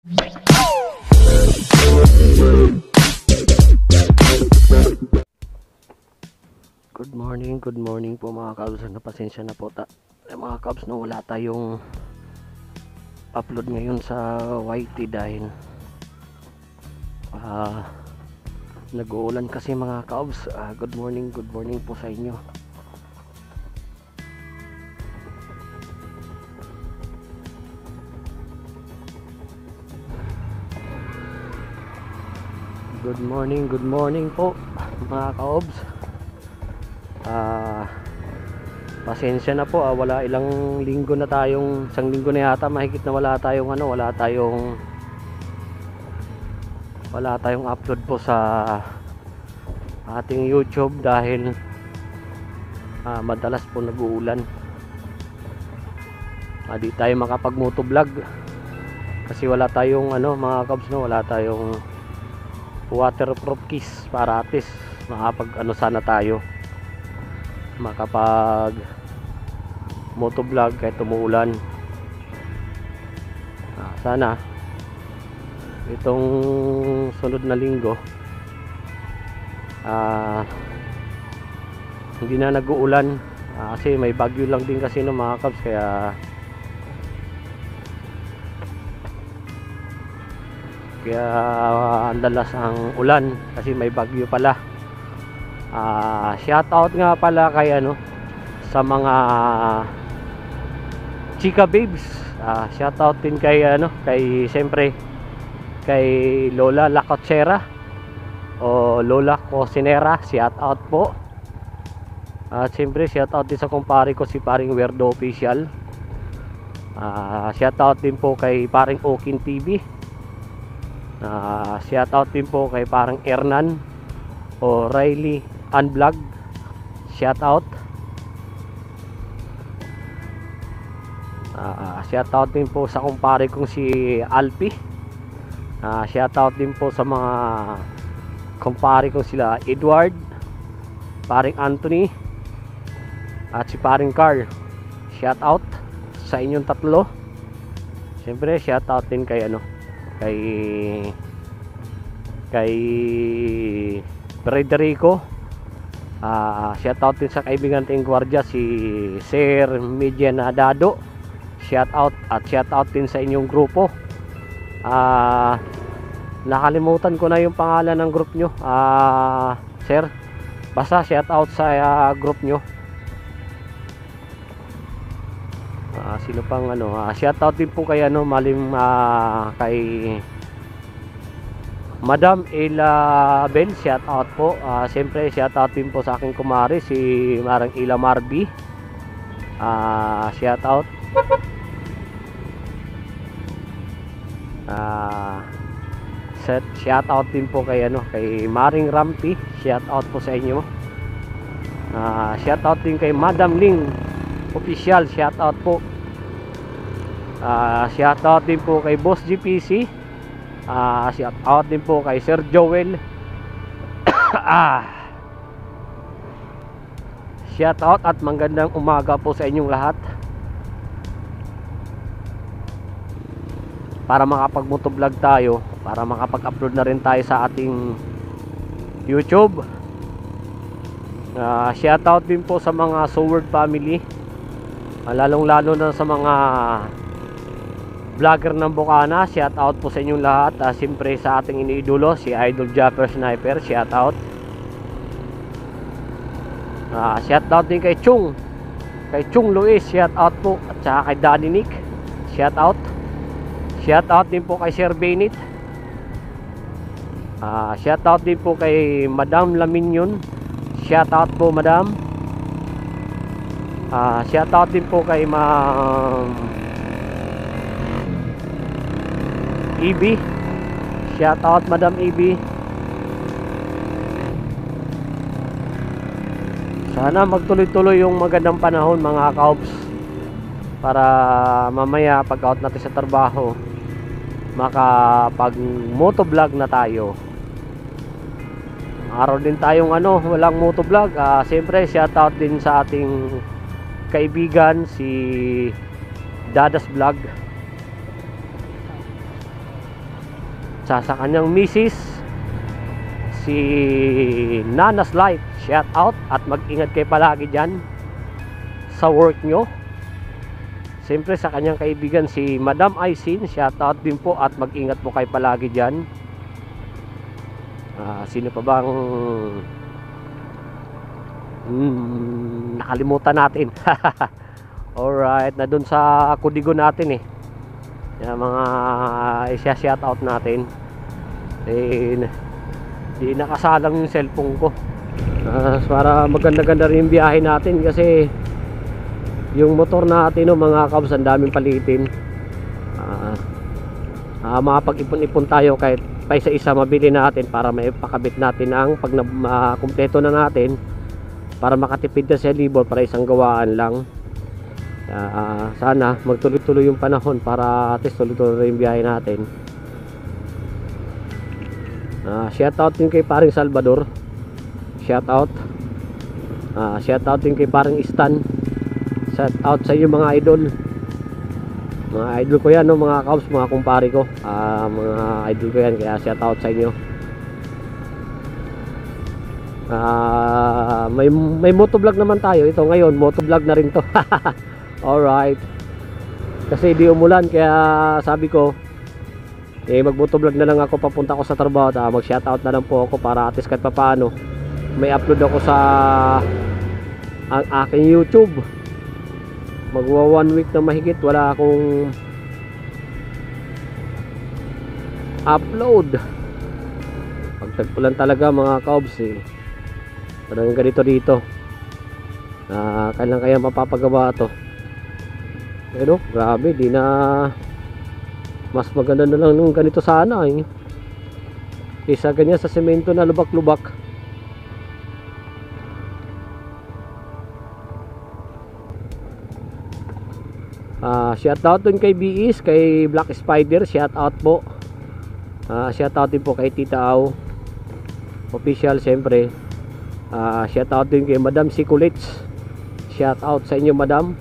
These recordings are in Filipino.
Good morning po mga kabs. Pasensya na po mga kabs na wala tayong upload ngayon sa YT dahil nag-uulan kasi mga kabs. Good morning po sa inyo. Good morning po mga kabs. Pasensya na po, wala ilang linggo na tayong, isang linggo na yata mahigit na wala tayong upload po sa ating YouTube dahil madalas po nag-uulan. Di tayo makapag motovlog kasi wala tayong mga kabs, wala tayong waterproof case para at least makapag sana tayo makapag motovlog kahit umuulan. Sana itong sunod na linggo hindi na nag-uulan, kasi may bagyo lang din kasi mga kabs, kaya ang dalas ang ulan kasi may bagyo pala. Shout out nga pala kay sa mga chika babes. Shout out din kay siyempre kay Lola Lacotsera o Lola Cosinera. Shout out po. At siyempre shout out din sa kumpare ko si Paring Werdo Official. Shout out din po kay Paring Okin TV. Shout out din po kay Parang Ernan o Riley Unvlog. Shout out. Shout out din po sa kumpare kong si Alpi. Shout out din po sa mga kumpare kong sila Edward, Paring Anthony at si Paring Carl. Shout out sa inyong tatlo. Siyempre shout out din kay kay Frederico. Shout out din sa kaibigan ting gwardiya si Sir Mediana Dado. Shout out at shout out din sa inyong grupo. Nakalimutan ko na yung pangalan ng group nyo, sir. Basta shout out sa group nyo. Sino pang shout out din po kay kay Madam Ella Bell. Shout out po. Siyempre shout out din po sa aking kumari si Marang Ella Marby. Shout out. Shout out din po kay kay Maring Rampi. Shout out po sa inyo. Shout out din kay Madam Ling Official. Shout out po. Shout out din po kay Boss GPC. Shout out din po kay Sir Joel. Shout out at magandang umaga po sa inyong lahat. Para makapag-motovlog tayo, para makapag-upload na rin tayo sa ating YouTube. Shout out din po sa mga Soward family, lalong-lalo na sa mga vlogger ng Bukana. Shout out po sa inyong lahat. Siyempre sa ating iniidolo si Idol Japper Sniper. Shout out. Shout out din kay Chung Luis. Shout out po. At saka kay Danny Nick. Shout out. Shout out din po kay Sir Benit. Shout out din po kay Madam Laminion. Shout out po Madam. Shout out din po kay EB. Shout out Madam EB. Sana magtuloy-tuloy yung magandang panahon mga kaops, para mamaya pag out natin sa trabaho makapag motovlog na tayo. Araw din tayong walang motovlog. Siyempre shout out din sa ating kaibigan si Dadas Vlog. sa kanyang misis, si Nanas Light. Shout out at mag-ingat kayo palagi dyan sa work nyo. Siyempre sa kanyang kaibigan si Madam Aisin, shout out din po at mag-ingat po kayo palagi dyan. Sino pa bang nakalimutan natin? Alright, na dun sa Kudigo natin yung mga shout out natin. Di nakasalang yung cellphone ko. Para maganda-ganda rin yung biyahe natin kasi yung motor natin mga kabs, ang daming palitin. Makapag-ipon-ipon tayo kahit pa isa-isa mabili natin para may pakabit natin ang pag kumpleto na natin, para makatipid na sa libor para isang gawaan lang. Sana magtuloy-tuloy yung panahon para at least tuloy-tuloy yung biyahe natin. Shout out din kay paring Salvador. Shout out. Shout out din kay paring Stan. Shout out sa inyo mga idol. Mga idol ko yan, no, mga kabs, mga kumpare ko. Mga idol ko yan, kaya shout out sa inyo. May motovlog naman tayo. Ito ngayon, motovlog na rin to. Alright. Kasi di umulan, kaya sabi ko mag-motovlog na lang ako papunta ko sa trabaho. Mag-shoutout na lang po ako para at least kahit papaano may upload ako sa ang aking YouTube. Magwa 1 week na mahigit wala akong upload. Pagtagpulan talaga mga kaobs Parang ganito dito. Kailan kaya mapapagawa to? Pero grabe, di na. Mas maganda na lang nung ganito sana kaysa ganyan sa semento na lubak-lubak. Shout out dun kay BIS, kay Black Spider, shout out po. Shout out din po kay Tita Au official, siyempre. Shout out din kay Madam Sikulits, shout out sa inyo Madam.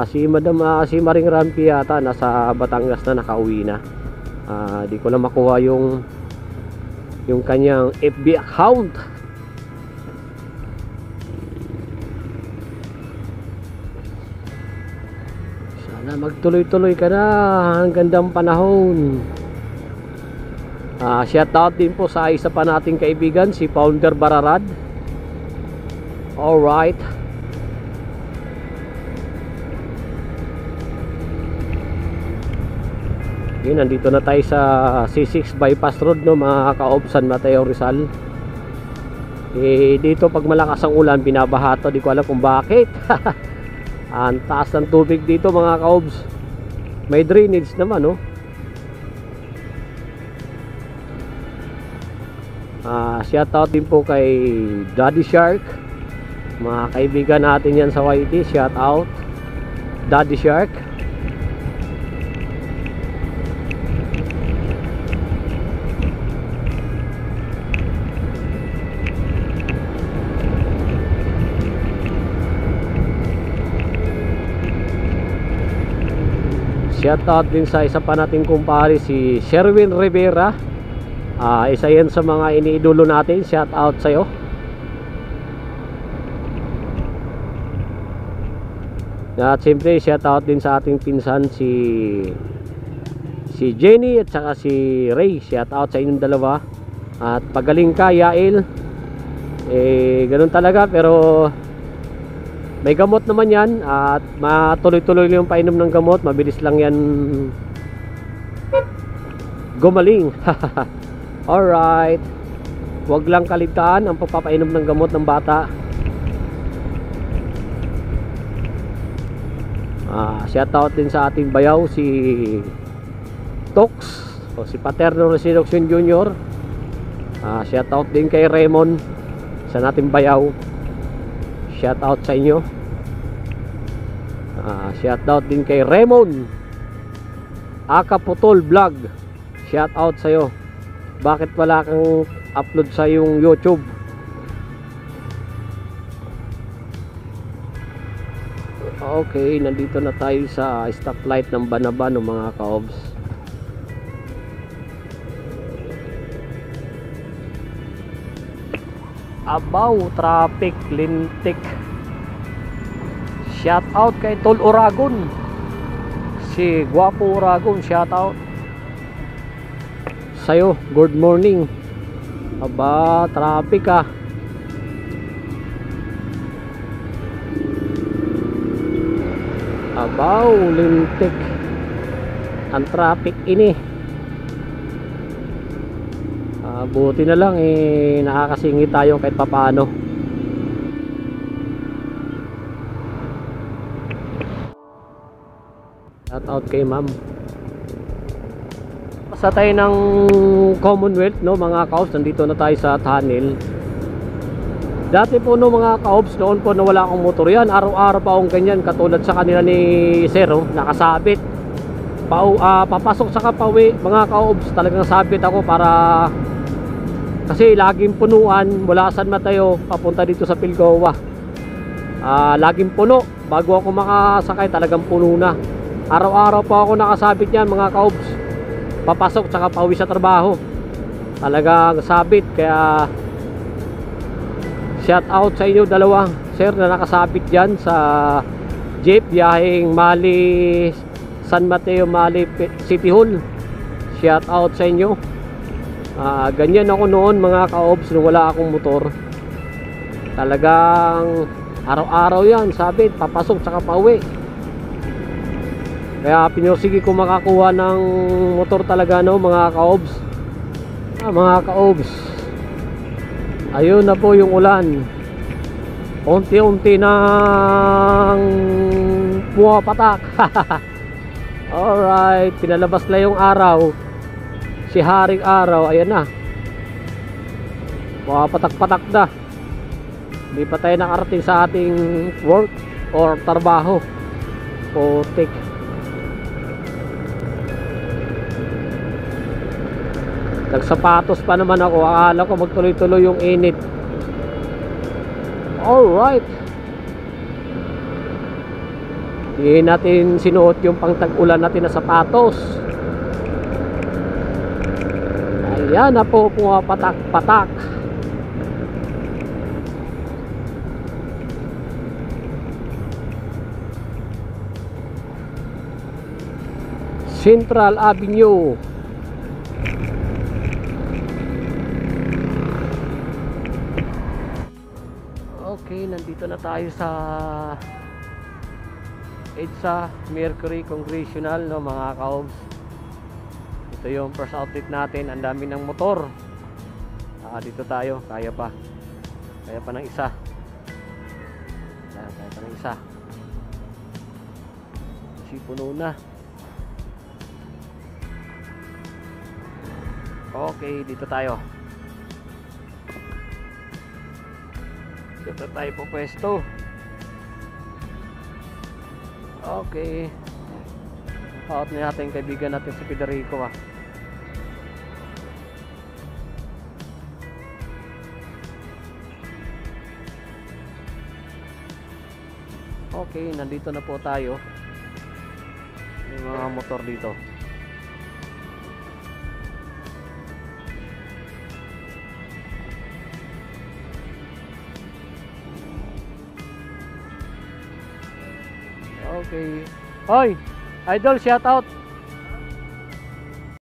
Si Madam si Maring Rampi yata nasa Batangas na, nakauwi na. Di ko na makuha yung kanyang FB account. Sana magtuloy-tuloy ka na, ang gandang panahon. Shout out din po sa isa pa nating kaibigan, si Founder Bararad. Alright. Nandito na tayo sa C6 Bypass Road, no, mga ka-Ob, San Mateo, Rizal. Dito pag malakas ang ulan, binabaha to, di ko alam kung bakit. Ang taas ng tubig dito mga ka-Obs. May drainage naman, no. Shout out din po kay Daddy Shark, mga kaibigan natin yan sa YT. Shout out Daddy Shark. Shout out din sa isa pa nating kumpare, si Sherwin Rivera. Isa yan sa mga iniidolo natin. Shout out sa'yo. At siyempre shout out din sa ating pinsan, si Jenny at saka si Ray. Shout out sa inyong dalawa. At pagaling ka Yael. Ganun talaga, pero may gamot naman yan at matuloy-tuloy yung painom ng gamot. Mabilis lang yan gumaling. Alright. Huwag lang kaligtaan ang pagpapainom ng gamot ng bata. Shout out din sa ating bayaw, si Tox o si Paterno Residoxion Jr. Shout out din kay Raymond sa nating bayaw. Shout out sa inyo. Shout out din kay Raymond Akaputol Vlog. Shout out sa iyo. Bakit wala kang upload sa yung YouTube? Okay, nandito na tayo sa stoplight ng Banabano mga ka-Obs. Abaw, traffic, lintik. Shout out kay Tol Oragon. Si Guapo Oragon, shout out. Sa'yo, good morning. Aba, traffic ah. Abaw, lintik. Ang traffic ini. Buti na lang nakakasingit tayo kahit papaano. Shout out kay ma'am. Sa tayo ng Commonwealth, no, mga kaobs, nandito na tayo sa tunnel. Dati po, no, mga kaobs, noon po na wala akong motor yan, araw-araw pa akong ganyan, katulad sa kanila ni Sir, oh, nakasabit. Papasok sa kapawi, mga kaobs, talagang sabit ako para kasi laging punuan mula San Mateo papunta dito sa Pilgoa. Laging puno bago ako makasakay, talagang puno na. Araw-araw po ako nakasabit yan, mga kaobs. Papasok tsaka pauwi sa trabaho, talagang sabit. Kaya shout out sa inyo dalawa, sir, na nakasabit dyan sa jeep biyaheng Mali San Mateo, Mali City Hall. Shout out sa inyo. Ganyan ako noon, mga kaobs, nung wala akong motor. Talagang araw-araw yan sabit, papasok tsaka pauwi. Kaya pinursige ko makakuha ng motor talaga, no, mga kaobs. Mga kaobs, ayun na po yung ulan. Unti-unti nang pumapatak. Alright, pinalabas na yung araw. Si Haring Araw, ayan na. Pumapatak-patak na. Hindi pa tayo nakarating sa ating work or trabaho. Putik. Nagsapatos pa naman ako, akala ko magtuloy-tuloy yung init. Alright, hindi natin sinuot yung pang tag-ulan natin na sapatos. Ayan na po, pumapatak-patak. Central Avenue. Okay, nandito na tayo sa EDSA Mercury Congressional, no, mga kaobs. Ito yung first outlet natin. Ang dami ng motor. Dito tayo, kaya pa ng isa. Kaya pa ng isa. Kasi puno na. Okay, dito tayo. Dito tayo po pwesto. Okay. Out na natin kaibigan natin si Federico, Okay, nandito na po tayo. May mga motor dito. Okay. Hoy, idol, shout out.